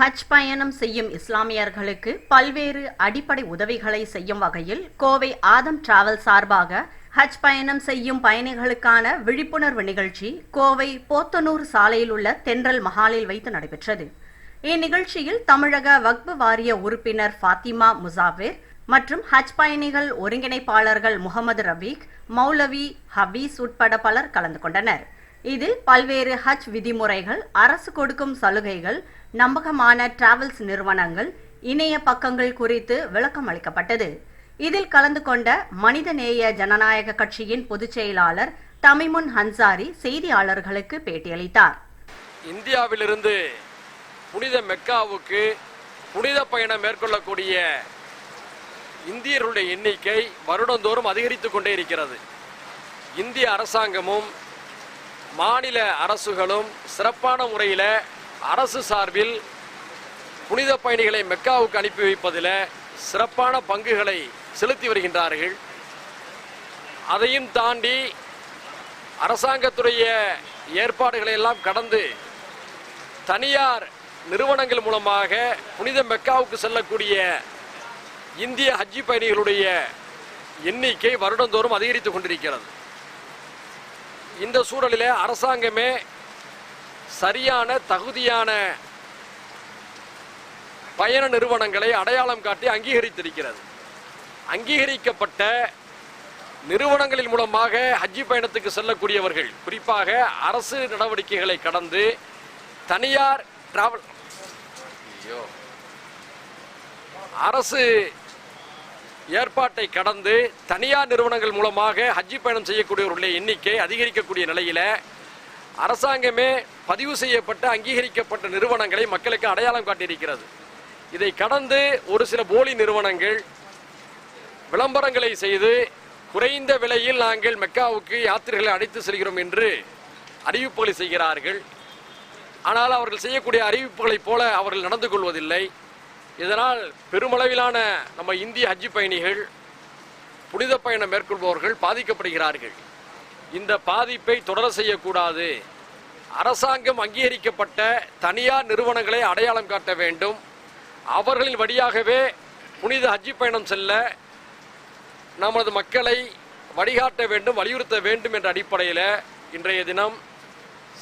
ஹஜ் பயணம் செய்யும் இஸ்லாமியர்களுக்கு பல்வேறு அடிப்படை உதவிகளை செய்யும் வகையில் கோவை ஆதம் டிராவல் சார்பாக ஹஜ் பயணம் செய்யும் பயணிகளுக்கான விழிப்புணர்வு நிகழ்ச்சி கோவை போத்தனூர் சாலையில் உள்ள தென்றல் மஹாலில் வைத்து நடைபெற்றது. இந்நிகழ்ச்சியில் தமிழக வக்ஃப் வாரிய உறுப்பினர் ஃபாத்திமா முசாவிர் மற்றும் ஹஜ் பயணிகள் ஒருங்கிணைப்பாளர்கள் முகமது ரபீக், மௌலவி ஹபீஸ் உட்பட பலர் கலந்து கொண்டனர். இதில் பல்வேறு ஹஜ் விதிமுறைகள், அரசு கொடுக்கும் சலுகைகள், நம்பகமான டிராவல்ஸ் நிறுவனங்கள், இணைய பக்கங்கள் குறித்து விளக்கம் அளிக்கப்பட்டது. இதில் கலந்து கொண்ட மனிதநேய ஜனநாயக கட்சியின் பொதுச் செயலாளர் தமிமுன் ஹன்சாரி செய்தியாளர்களுக்கு பேட்டியளித்தார். இந்தியாவிலிருந்து புனித மெக்காவுக்கு புனித பயணம் மேற்கொள்ளக்கூடிய இந்தியர்களுடைய எண்ணிக்கை வருடந்தோறும் அதிகரித்துக் கொண்டே இருக்கிறது. இந்திய அரசாங்கமும் மாநில அரசுகளும் சிறப்பான முறையில் அரசு சார்பில் புனித பயணிகளை மெக்காவுக்கு அனுப்பி வைப்பதில் சிறப்பான பங்குகளை செலுத்தி வருகின்றார்கள். அதையும் தாண்டி அரசாங்கத்துடைய ஏற்பாடுகளை எல்லாம் கடந்து தனியார் நிறுவனங்கள் மூலமாக புனித மெக்காவுக்கு செல்லக்கூடிய இந்திய ஹஜ்ஜி பயணிகளுடைய எண்ணிக்கை வருடந்தோறும் அதிகரித்துக் கொண்டிருக்கிறது. இந்த சூழலில் அரசாங்கமே சரியான தகுதியான பயண நிறுவனங்களை அடையாளம் காட்டி அங்கீகரித்திருக்கிறது. அங்கீகரிக்கப்பட்ட நிறுவனங்களின் மூலமாக ஹஜ்ஜி பயணத்துக்கு செல்லக்கூடியவர்கள், குறிப்பாக அரசு நடவடிக்கைகளை கடந்து தனியார் டிராவல் அரசு ஏற்பாட்டை கடந்து தனியார் நிறுவனங்கள் மூலமாக ஹஜ்ஜி பயணம் செய்யக்கூடியவர்களுடைய எண்ணிக்கை அதிகரிக்கக்கூடிய நிலையில் அரசாங்கமே பதிவு செய்யப்பட்ட அங்கீகரிக்கப்பட்ட நிறுவனங்களை மக்களுக்கு அடையாளம் காட்டியிருக்கிறது. இதை கடந்து ஒரு சில போலி நிறுவனங்கள் விளம்பரங்களை செய்து குறைந்த விலையில் நாங்கள் மெக்காவுக்கு யாத்திரைகளை அழைத்து செல்கிறோம் என்று அறிவிப்புகளை செய்கிறார்கள். ஆனால் அவர்கள் செய்யக்கூடிய அறிவிப்புகளைப் போல அவர்கள் நடந்து கொள்வதில்லை. இதனால் பெருமளவிலான நம்ம இந்திய ஹஜ்ஜி பயணிகள், புனித பயணம் மேற்கொள்பவர்கள் பாதிக்கப்படுகிறார்கள். இந்த பாதிப்பை தொடர செய்யக்கூடாது. அரசாங்கம் அங்கீகரிக்கப்பட்ட தனியார் நிறுவனங்களை அடையாளம் காட்ட வேண்டும். அவர்களின் வழியாகவே புனித ஹஜ்ஜி பயணம் செல்ல நமது மக்களை வழிகாட்ட வேண்டும், வலியுறுத்த வேண்டும் என்ற அடிப்படையில் இன்றைய தினம்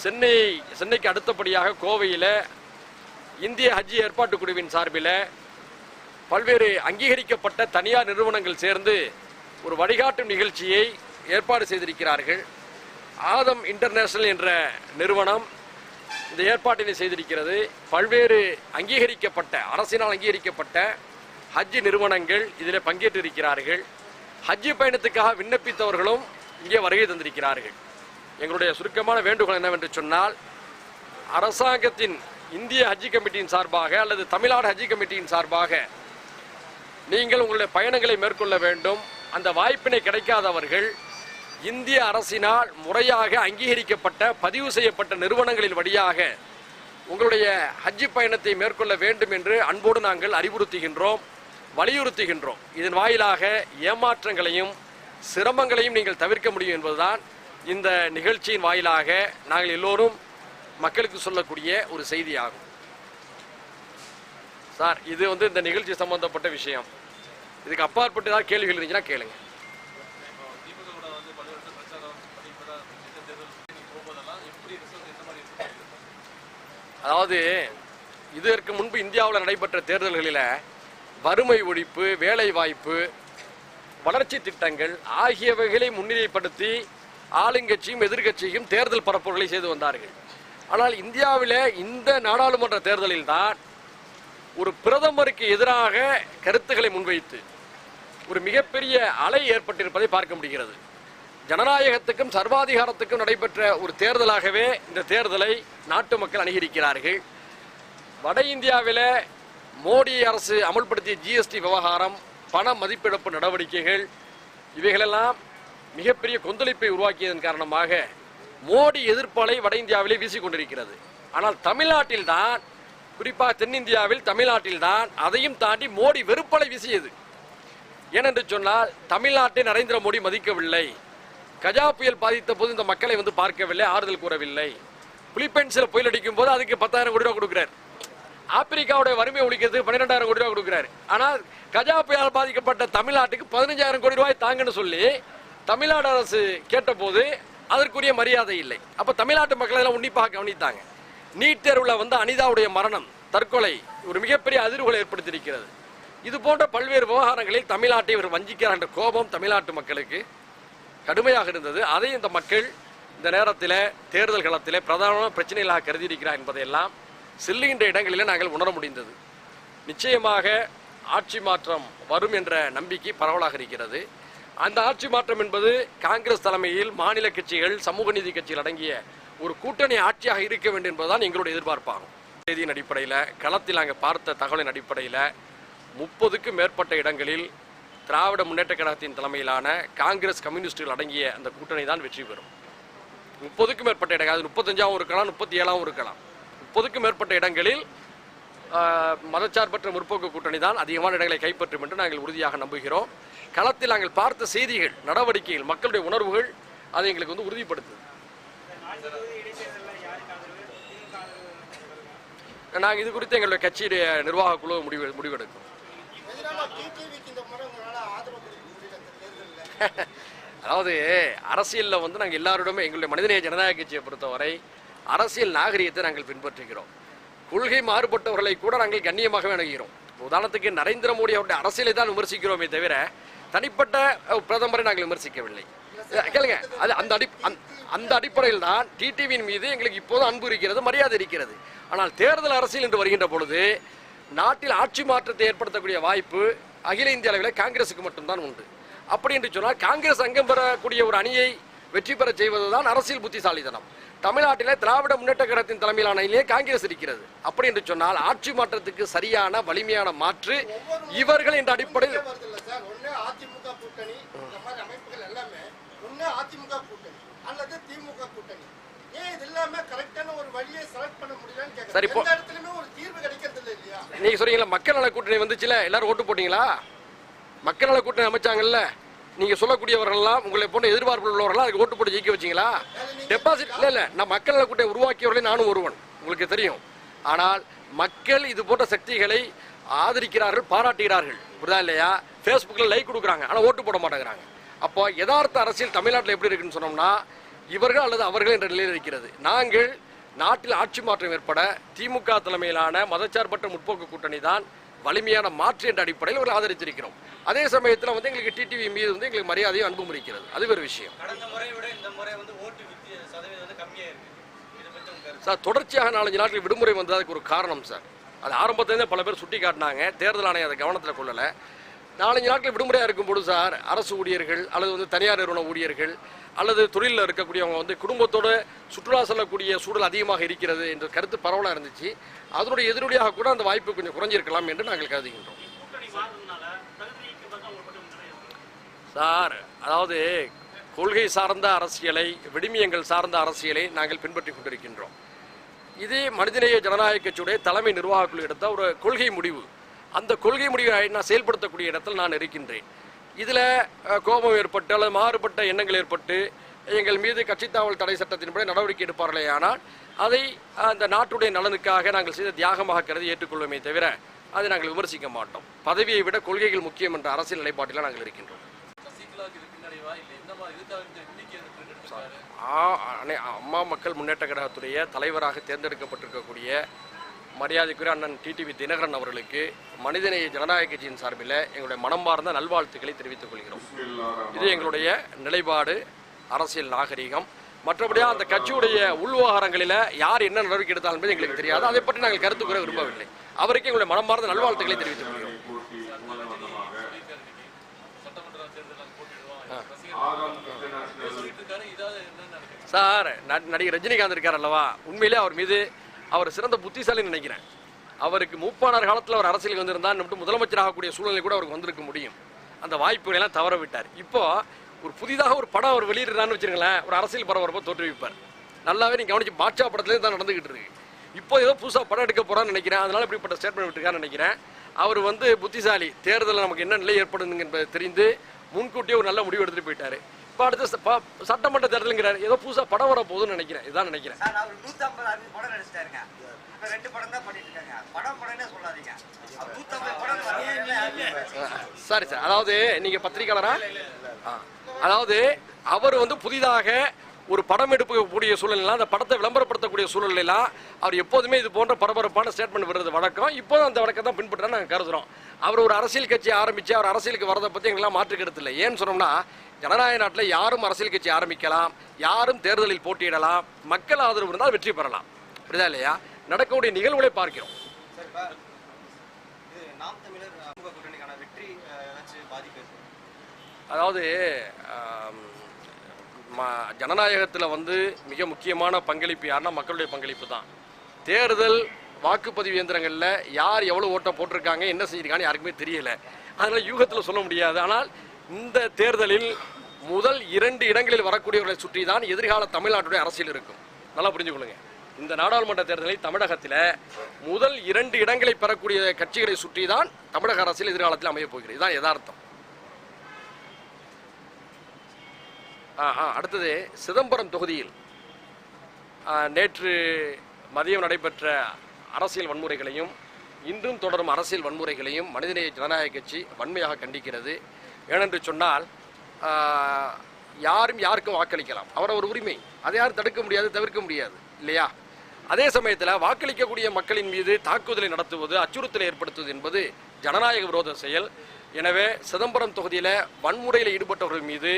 சென்னைக்கு அடுத்தபடியாக கோவையில் இந்திய ஹஜ்ஜி ஏற்பாட்டு குழுவின் சார்பில் பல்வேறு அங்கீகரிக்கப்பட்ட தனியார் நிறுவனங்கள் சேர்ந்து ஒரு வழிகாட்டும் நிகழ்ச்சியை ஏற்பாடு செய்திருக்கிறார்கள். ஆதம் இன்டர்நேஷனல் என்ற நிறுவனம் இந்த ஏற்பாட்டினை செய்திருக்கிறது. பல்வேறு அங்கீகரிக்கப்பட்ட, அரசினால் அங்கீகரிக்கப்பட்ட ஹஜ்ஜி நிறுவனங்கள் இதில் பங்கேற்றிருக்கிறார்கள். ஹஜ்ஜி பயணத்துக்காக விண்ணப்பித்தவர்களும் இங்கே வருகை தந்திருக்கிறார்கள். எங்களுடைய சுருக்கமான வேண்டுகோள் என்னவென்று சொன்னால், அரசாங்கத்தின் இந்திய ஹஜ்ஜி கமிட்டியின் சார்பாக அல்லது தமிழ்நாடு ஹஜ்ஜி கமிட்டியின் சார்பாக நீங்கள் உங்களுடைய பயணங்களை மேற்கொள்ள வேண்டும். அந்த வாய்ப்பினை கிடைக்காதவர்கள் இந்திய அரசினால் முறையாக அங்கீகரிக்கப்பட்ட, பதிவு செய்யப்பட்ட நிறுவனங்களின் வழியாக உங்களுடைய ஹஜ்ஜி பயணத்தை மேற்கொள்ள வேண்டும் என்று அன்போடு நாங்கள் அறிவுறுத்துகின்றோம், வலியுறுத்துகின்றோம். இதன் வாயிலாக ஏமாற்றங்களையும் சிரமங்களையும் நீங்கள் தவிர்க்க முடியும் என்பதுதான் இந்த நிகழ்ச்சியின் வாயிலாக நாங்கள் எல்லோரும் மக்களுக்கு சொல்லக்கூடிய ஒரு செய்தியாகும். சார், இது இந்த நிகழ்ச்சி சம்பந்தப்பட்ட விஷயம். இதுக்கு அப்பாற்பட்டு ஏதாவது கேள்விகள் இருந்துச்சுன்னா கேளுங்க. அதாவது இதற்கு முன்பு இந்தியாவில் நடைபெற்ற தேர்தல்களில் வறுமை ஒழிப்பு, வேலை வாய்ப்பு, வளர்ச்சி திட்டங்கள் ஆகியவைகளை முன்னிலைப்படுத்தி ஆளுங்கட்சியும் எதிர்கட்சியும் தேர்தல் பரப்புரைகளை செய்து வந்தார்கள். ஆனால் இந்தியாவில் இந்த நாடாளுமன்ற தேர்தலில் தான் ஒரு பிரதமருக்கு எதிராக கருத்துக்களை முன்வைத்து ஒரு மிகப்பெரிய அலை ஏற்பட்டிருப்பதை பார்க்க முடிகிறது. ஜனநாயகத்துக்கும் சர்வாதிகாரத்துக்கும் நடைபெற்ற ஒரு தேர்தலாகவே இந்த தேர்தலை நாட்டு மக்கள் அணுகியிருக்கிறார்கள். வட இந்தியாவில் மோடி அரசு அமல்படுத்திய ஜிஎஸ்டி விவகாரம், பண மதிப்பிழப்பு நடவடிக்கைகள், இவைகளெல்லாம் மிகப்பெரிய கொந்தளிப்பை உருவாக்கியதன் காரணமாக மோடி எதிர்ப்பலை வட இந்தியாவிலே வீசிக்கொண்டிருக்கிறது. ஆனால் தமிழ்நாட்டில் தான், குறிப்பாக தென்னிந்தியாவில் தமிழ்நாட்டில் தான் அதையும் தாண்டி மோடி வெறுப்பலை வீசியது. ஏனென்று சொன்னால், தமிழ்நாட்டை நரேந்திர மோடி மதிக்கவில்லை. கஜா புயல் பாதித்த போது இந்த மக்களை பார்க்கவில்லை, ஆறுதல் கூறவில்லை. பிலிப்பைன்ஸில் புயல் அடிக்கும் போது அதுக்கு 10,000 கோடி ரூபா கொடுக்கிறார். ஆப்பிரிக்காவுடைய வறுமை ஒழிக்கிறதுக்கு 12,000 கோடி ரூபாய் கொடுக்குறாரு. ஆனால் கஜா புயலால் பாதிக்கப்பட்ட தமிழ்நாட்டுக்கு 15,000 கோடி ரூபாய் தாங்கன்னு சொல்லி தமிழ்நாடு அரசு கேட்டபோது அதற்குரிய மரியாதை இல்லை. அப்ப தமிழ்நாட்டு மக்களை எல்லாம் உன்னிப்பாக கவனித்தாங்க. நீட் தேர்வுல வந்து அனிதாவுடைய மரணம், தற்கொலை ஒரு மிகப்பெரிய அதிர்வுகளை ஏற்படுத்தியிருக்கிறது. இது போன்ற பல்வேறு விவகாரங்களில் தமிழ்நாட்டை இவர் வஞ்சிக்கிறார் என்ற கோபம் தமிழ்நாட்டு மக்களுக்கு கடுமையாக இருந்தது. அதை இந்த மக்கள் இந்த நேரத்தில் தேர்தல் களத்தில் பிரதான பிரச்சனைகளாக கருதியிருக்கிறார் என்பதையெல்லாம் செல்லுகின்ற இடங்களில் நாங்கள் உணர முடிந்தது. நிச்சயமாக ஆட்சி மாற்றம் வரும் என்ற நம்பிக்கை பரவலாக இருக்கிறது. அந்த ஆட்சி மாற்றம் என்பது காங்கிரஸ் தலைமையில் மாநில கட்சிகள், சமூக நீதி கட்சிகள் அடங்கிய ஒரு கூட்டணி ஆட்சியாக இருக்க வேண்டும் என்பதுதான் எங்களுடைய எதிர்பார்ப்பாகும். செய்தியின் அடிப்படையில், களத்தில் நாங்கள் பார்த்த தகவலின் அடிப்படையில் 30க்கும் மேற்பட்ட இடங்களில் திராவிட முன்னேற்ற கழகத்தின் தலைமையிலான காங்கிரஸ், கம்யூனிஸ்டுகள் அடங்கிய அந்த கூட்டணி தான் வெற்றி பெறும். 30க்கும் மேற்பட்ட இடங்கள், அது 35ஆவும் இருக்கலாம், 37ஆவும் இருக்கலாம். 30க்கும் மேற்பட்ட இடங்களில் மதச்சார்பற்ற முற்போக்கு கூட்டணி தான் அதிகமான இடங்களை கைப்பற்றும் என்று நாங்கள் உறுதியாக நம்புகிறோம். களத்தில் நாங்கள் பார்த்த செய்திகள், நடவடிக்கைகள், மக்களுடைய உணர்வுகள் அதை எங்களுக்கு வந்து உறுதிப்படுத்துது. நாங்கள் இது குறித்து எங்களுடைய கட்சியுடைய நிர்வாக குழு முடிவெடுக்கும். அதாவது அரசியலில் வந்து நாங்கள் எல்லாருடமே எங்களுடைய மனிதநேய ஜனநாயக கட்சியை பொறுத்தவரை அரசியல் நாகரிகத்தை நாங்கள் பின்பற்றுகிறோம். கொள்கை மாறுபட்டவர்களை கூட நாங்கள் கண்ணியமாகவே அணுகிறோம். உதாரணத்துக்கு நரேந்திர மோடி அவருடைய அரசியலை தான் விமர்சிக்கிறோமே தவிர தனிப்பட்ட பிரதமரை நாங்கள் விமர்சிக்கவில்லை. கேளுங்க, அது அந்த அடிப்படையில் தான் டிடிவியின் மீது எங்களுக்கு இப்போது அன்பு இருக்கிறது, மரியாதை இருக்கிறது. ஆனால் தேர்தல் அரசியல் என்று வருகின்ற பொழுது நாட்டில் ஆட்சி மாற்றத்தை ஏற்படுத்தக்கூடிய வாய்ப்பு அகில இந்திய அளவில் காங்கிரஸுக்கு மட்டும்தான் உண்டு. அப்படி என்று சொன்னால் காங்கிரஸ் அங்கம் பெறக்கூடிய ஒரு அணியை வெற்றி பெற செய்வதுதான் அரசியல் புத்திசாலித்தனம். தமிழ்நாட்டில் திராவிட முன்னேற்ற கழகத்தின் தலைமையிலான அணியிலே காங்கிரஸ் இருக்கிறது. அப்படி என்று சொன்னால் ஆட்சி மாற்றத்துக்கு சரியான வலிமையான மாற்று இவர்கள் என்ற அடிப்படையில் சரி, நீங்க சொல்றீங்களா மக்கள் நல கூட்டணி வந்துச்சுல, எல்லாரும் ஓட்டு போட்டீங்களா? மக்கள் நல கூட்டணி அமைச்சாங்கல்ல, நீங்க சொல்லக்கூடியவர்கள் எல்லாம் உங்களை போன்ற எதிர்பார்ப்பு உள்ளவர்கள் அதுக்கு ஓட்டு போட்டு ஜெயிக்க வச்சீங்களா? டெபாசிட் இல்ல, நான் மக்கள் நல கூட்டணி உருவாக்கியவர்களே நானும் ஒருவன், உங்களுக்கு தெரியும். ஆனால் மக்கள் இது போன்ற சக்திகளை ஆதரிக்கிறார்கள், பாராட்டுகிறார்கள், புரியுதா இல்லையா? ஃபேஸ்புக்கில் லைக் கொடுக்குறாங்க, ஆனால் ஓட்டு போட மாட்டேங்கிறாங்க. அப்போ யதார்த்த அரசியல் தமிழ்நாட்டில் எப்படி இருக்குன்னு சொன்னோம்னா இவர்கள் அல்லது அவர்கள் என்ற நிலையில் இருக்கிறது. நாங்கள் நாட்டில் ஆட்சி மாற்றம் ஏற்பட திமுக தலைமையிலான மதச்சார்பற்ற முற்போக்கு கூட்டணி தான் வலிமையான மாற்று என்ற அடிப்படையில் ஒரு ஆதரித்திருக்கிறோம். அதே சமயத்தில் வந்து எங்களுக்கு டிடிவி மீது வந்து எங்களுக்கு மரியாதையும் அன்பும் இருக்கிறது. அது ஒரு விஷயம். சார், தொடர்ச்சியாக 4-5 நாட்கள் விடுமுறை வந்தது அதுக்கு ஒரு காரணம் சார். அது ஆரம்பத்திலேருந்து பல பேர் சுட்டி காட்டினாங்க, தேர்தல் ஆணையம் அதை கவனத்தில் கொள்ளலை. 4-5 நாட்கள் விடுமுறையாக இருக்கும்போது சார், அரசு ஊழியர்கள் அல்லது வந்து தனியார் நிறுவன ஊழியர்கள் அல்லது தொழிலில் இருக்கக்கூடியவங்க வந்து குடும்பத்தோடு சுற்றுலா செல்லக்கூடிய சூழல் அதிகமாக இருக்கிறது என்ற கருத்து பரவலாக இருந்துச்சு. அதனுடைய எதிரொலியாக கூட அந்த வாய்ப்பு கொஞ்சம் குறைஞ்சிருக்கலாம் என்று நாங்கள் கருதுகின்றோம் சார். அதாவது கொள்கை சார்ந்த அரசியலை, விடுமியங்கள் சார்ந்த அரசியலை நாங்கள் பின்பற்றி கொண்டிருக்கின்றோம். இது மனிதநேய ஜனநாயக கட்சியுடைய தலைமை நிர்வாக குழு எடுத்த ஒரு கொள்கை முடிவு. அந்த கொள்கை முடிவை நான் செயல்படுத்தக்கூடிய இடத்தில் நான் இருக்கின்றேன். இதில் கோபம் ஏற்பட்டு அல்லது மாறுபட்ட எண்ணங்கள் ஏற்பட்டு எங்கள் மீது கட்சித்தாவல் தடை சட்டத்தின்படி நடவடிக்கை எடுப்பார்களே, ஆனால் அதை அந்த நாட்டுடைய நலனுக்காக நாங்கள் செய்த தியாகமாக கருதி ஏற்றுக்கொள்வோமே தவிர அதை நாங்கள் விமர்சிக்க மாட்டோம். பதவியை விட கொள்கைகள் முக்கியம் என்ற அரசியல் நிலைப்பாட்டில் நாங்கள் இருக்கின்றோம். அம்மா மக்கள் முன்னேற்ற கழகத்துடைய தலைவராக தேர்ந்தெடுக்கப்பட்டிருக்கக்கூடிய மரியாதைக்குரிய அண்ணன் டிடிவி தினகரன் அவர்களுக்கு மனிதநேய ஜனநாயக கட்சியின் சார்பில் எங்களுடைய மனமார்ந்த நல்வாழ்த்துக்களை தெரிவித்துக் கொள்கிறோம். இது எங்களுடைய நிலைப்பாடு, அரசியல் நாகரிகம். மற்றபடியாக அந்த கட்சியுடைய உள்விவகாரங்களில் யார் என்ன நடவடிக்கை எடுத்தாலும் என்பது எங்களுக்கு தெரியாது. அதை பற்றி நாங்கள் கருத்து கூற விரும்பவில்லை. அவருக்கு எங்களுடைய மனமார்ந்த நல்வாழ்த்துக்களை தெரிவித்துக் கொள்கிறோம். சார், நடிகர் ரஜினிகாந்த் இருக்கார் அல்லவா, உண்மையிலே அவர் மீது அவர் சிறந்த புத்திசாலின்னு நினைக்கிறேன். அவருக்கு மூப்பானார் காலத்தில் அவர் அரசியலுக்கு வந்திருந்தால் முதலமைச்சர் ஆகக்கூடிய சூழ்நிலை கூட அவருக்கு வந்திருக்க முடியும். அந்த வாய்ப்புகளை எல்லாம் தவற விட்டார். இப்போ ஒரு புதிதாக ஒரு படம் அவர் வெளியிடுறான்னு வச்சுருங்களேன், ஒரு அரசியல் பரபரப்பை தோற்றுவிப்பார். நல்லாவே நீங்கள் கவனிச்சு பாட்சா படத்துலேருந்து தான் நடந்துகிட்டு இருக்கு. இப்போ ஏதோ புதுசாக படம் எடுக்க போகிறான்னு நினைக்கிறேன். அதனால இப்படிப்பட்ட ஸ்டேட்மெண்ட் விட்டுருக்கான்னு நினைக்கிறேன். அவர் வந்து புத்திசாலி, தேர்தலில் நமக்கு என்ன நிலை ஏற்படுதுங்க என்பதை தெரிந்து முன்கூட்டியே ஒரு நல்ல முடிவு எடுத்துகிட்டு போயிட்டார். இப்போ அடுத்த சட்டமன்ற தேர்தலுங்கிறார், ஏதோ புதுசாக படம் வர போகுதுன்னு நினைக்கிறேன். இதுதான் நினைக்கிறேன். இப்ப 2 படம் தான் பண்ணிட்டு இருக்காங்க. படம்னே சொல்லாதீங்க. 150 படம் சரி சார், அதாவது நீங்க பத்திரிகையாளரா? அதாவது அவர் வந்து புதிதாக ஒரு படம் எடுக்கக்கூடிய சூழ்நிலை, அந்த படத்தை விளம்பரப்படுத்தக்கூடிய சூழ்நிலையெல்லாம் அவர் எப்போதுமே இது போன்ற பரபரப்பான ஸ்டேட்மெண்ட் விடுறது வழக்கம். இப்போதும் அந்த வழக்கம் தான் பின்பற்ற நாங்கள் கருதுகிறோம். அவர் ஒரு அரசியல் கட்சி ஆரம்பித்து அவர் அரசியலுக்கு வரதை பற்றி எங்களாம் மாற்று கருத்து இல்லை. ஏன்னு சொன்னோம்னா, ஜனநாயக நாட்டில் யாரும் அரசியல் கட்சி ஆரம்பிக்கலாம், யாரும் தேர்தலில் போட்டியிடலாம், மக்கள் ஆதரவு இருந்தால் வெற்றி பெறலாம். புரியுதா இல்லையா? நடக்கக்கூடிய நிகழ்வுகளை பார்க்கிறோம். அதாவது ஜனநாயகத்தில் வந்து மிக முக்கியமான பங்களிப்பு யாருன்னா மக்களுடைய பங்களிப்பு தான். தேர்தல் வாக்குப்பதிவு இயந்திரங்களில் யார் எவ்வளோ ஓட்டை போட்டிருக்காங்க, என்ன செஞ்சிருக்கான்னு யாருக்குமே தெரியல. அதனால் யூகத்தில் சொல்ல முடியாது. ஆனால் இந்த தேர்தலில் முதல் 2 இடங்களில் வரக்கூடியவர்களை சுற்றி தான் எதிர்கால தமிழ்நாட்டுடைய அரசியல் இருக்கும். நல்லா புரிஞ்சுக்கொள்ளுங்க. இந்த நாடாளுமன்ற தேர்தலில் தமிழகத்தில் முதல் 2 இடங்களை பெறக்கூடிய கட்சிகளை சுற்றி தான் தமிழக அரசியல் எதிர்காலத்தில் அமையப் போகிறது. இதுதான் யதார்த்தம். அடுத்தது சிதம்பரம் தொகுதியில் நேற்று மதியம் நடைபெற்ற அரசியல் வன்முறைகளையும் இன்றும் தொடரும் அரசியல் வன்முறைகளையும் மனிதநேய ஜனநாயக கட்சி வன்மையாக கண்டிக்கிறது. ஏனென்று சொன்னால், யாரும் யாருக்கும் வாக்களிக்கலாம், அவரவர் உரிமை, அதை யாரும் தடுக்க முடியாது, தவிர்க்க முடியாது இல்லையா? அதே சமயத்தில் வாக்களிக்கக்கூடிய மக்களின் மீது தாக்குதலை நடத்துவது, அச்சுறுத்தலை ஏற்படுத்துவது என்பது ஜனநாயக விரோத செயல். எனவே சிதம்பரம் தொகுதியில் வன்முறையில் ஈடுபட்டவர்கள் மீது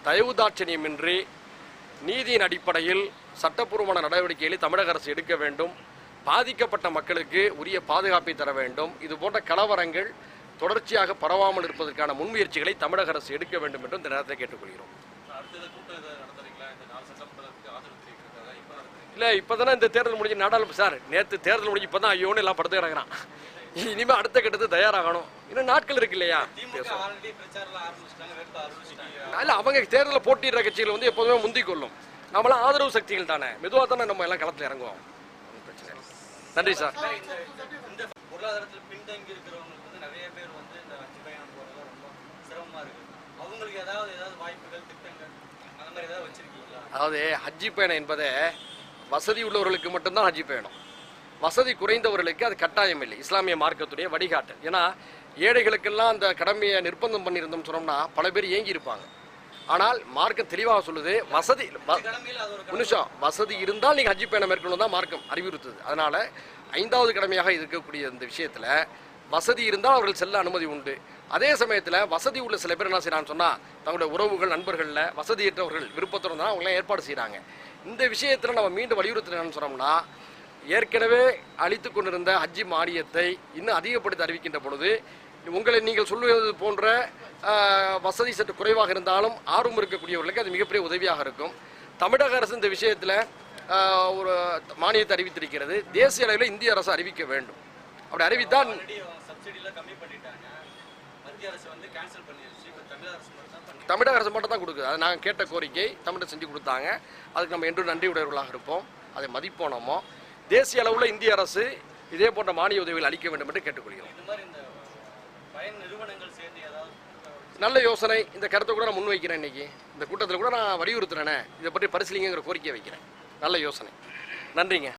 தயவுதாட்சணியமின்றி நீதியின் அடிப்படையில் சட்டப்பூர்வமான நடவடிக்கைகளை தமிழக அரசு எடுக்க வேண்டும். பாதிக்கப்பட்ட மக்களுக்கு உரிய பாதுகாப்பை தர வேண்டும். இது போன்ற கலவரங்கள் தொடர்ச்சியாக பரவாமல் இருப்பதற்கான முன்முயற்சிகளை தமிழக அரசு எடுக்க வேண்டும் என்று இந்த நேரத்தை கேட்டுக்கொள்கிறோம். இல்லை, இப்போ தானே இந்த தேர்தல் முடிஞ்சு நாடாளுமன்ற சார் நேற்று தேர்தல் முடிஞ்சு இப்போ தான் ஐயோன்னு எல்லாம் படுத்து கிடக்கிறான். இனிமேல் அடுத்த கட்டத்துக்கு தயாராகணும். இன்னும் நாட்கள் இருக்கு இல்லையா? இல்லை, அவங்க தேர்தலில் போட்டியிடுற கட்சிகள் வந்து எப்போதுமே முந்திக் கொள்ளும். நம்மளாம் ஆதரவு சக்திகள் தானே, மெதுவாக தானே நம்ம எல்லாம் களத்தில் இறங்குவோம். பிரச்சனை. நன்றி சார். பொருளாதாரத்தில் பின்தங்கி இருக்கிறவங்களுக்கு வந்து நிறைய பேர் வந்து இந்த ஹஜ் பயணம் போறது ரொம்ப சிரமமா இருக்கு. அவங்களுக்கு ஏதாவது வாய்ப்புகள், திட்டங்கள் அந்த மாதிரி ஏதாவது வச்சிருக்கீங்களா? அதாவது ஹஜ்ஜி பயணம் என்பதை வசதி உள்ளவர்களுக்கு மட்டும்தான் ஹஜ்ஜி பயணம். வசதி குறைந்தவர்களுக்கு அது கட்டாயம் இல்லை. இஸ்லாமிய மார்க்கத்துடைய வழிகாட்டல். ஏன்னா ஏழைகளுக்கெல்லாம் அந்த கடமையை நிர்பந்தம் பண்ணியிருந்தோம் சொன்னோம்னா பல பேர் ஏங்கி இருப்பாங்க. ஆனால் மார்க்கம் தெளிவாக சொல்லுது, வசதி நிமிஷம் வசதி இருந்தால் நீங்கள் ஹஜ்ஜி பயணம் மேற்கொள்ளணும் தான் மார்க்கம் அறிவுறுத்துது. அதனால் 5வது கடமையாக இருக்கக்கூடிய இந்த விஷயத்தில் வசதி இருந்தால் அவர்கள் செல்ல அனுமதி உண்டு. அதே சமயத்தில் வசதி உள்ள சில பேர் என்ன செய்யறான்னு சொன்னால், தங்களுடைய உறவுகள் நண்பர்களில் வசதியற்றவர்கள் விருப்பத்துடன் தான் அவங்களாம் ஏற்பாடு செய்கிறாங்க. இந்த விஷயத்தில் நம்ம மீண்டும் வலியுறுத்தினு சொன்னோம்னா, ஏற்கனவே அளித்து கொண்டிருந்த ஹஜ்ஜி மானியத்தை இன்னும் அதிகப்படுத்தி அறிவிக்கின்ற பொழுது உங்களை நீங்கள் சொல்வது போன்ற வசதி சற்று குறைவாக இருந்தாலும் ஆர்வம் இருக்கக்கூடியவர்களுக்கு அது மிகப்பெரிய உதவியாக இருக்கும். தமிழக அரசு இந்த விஷயத்தில் ஒரு மானியத்தை அறிவித்திருக்கிறது. தேசிய அளவில் இந்திய அரசு அறிவிக்க வேண்டும். அப்படி அறிவித்தால் தமிழக அரசு மட்டும் தான் கொடுக்குது. அதை நாங்கள் கேட்ட கோரிக்கை தமிழக செஞ்சு கொடுத்தாங்க. அதுக்கு நம்ம என்றும் நன்றி உடையவர்களாக இருப்போம். அதை மதிப்போனமோ. தேசிய அளவில் இந்திய அரசு இதே போன்ற மானிய உதவிகள் அளிக்க வேண்டும் என்று கேட்டுக்கொள்கிறோம். நல்ல யோசனை. இந்த கருத்தை கூட நான் முன்வைக்கிறேன். இன்னைக்கு இந்த கூட்டத்தில் கூட நான் வலியுறுத்துறேனே, இதை பற்றி பரிசீலிங்கிற கோரிக்கை வைக்கிறேன். நல்ல யோசனை. நன்றிங்க.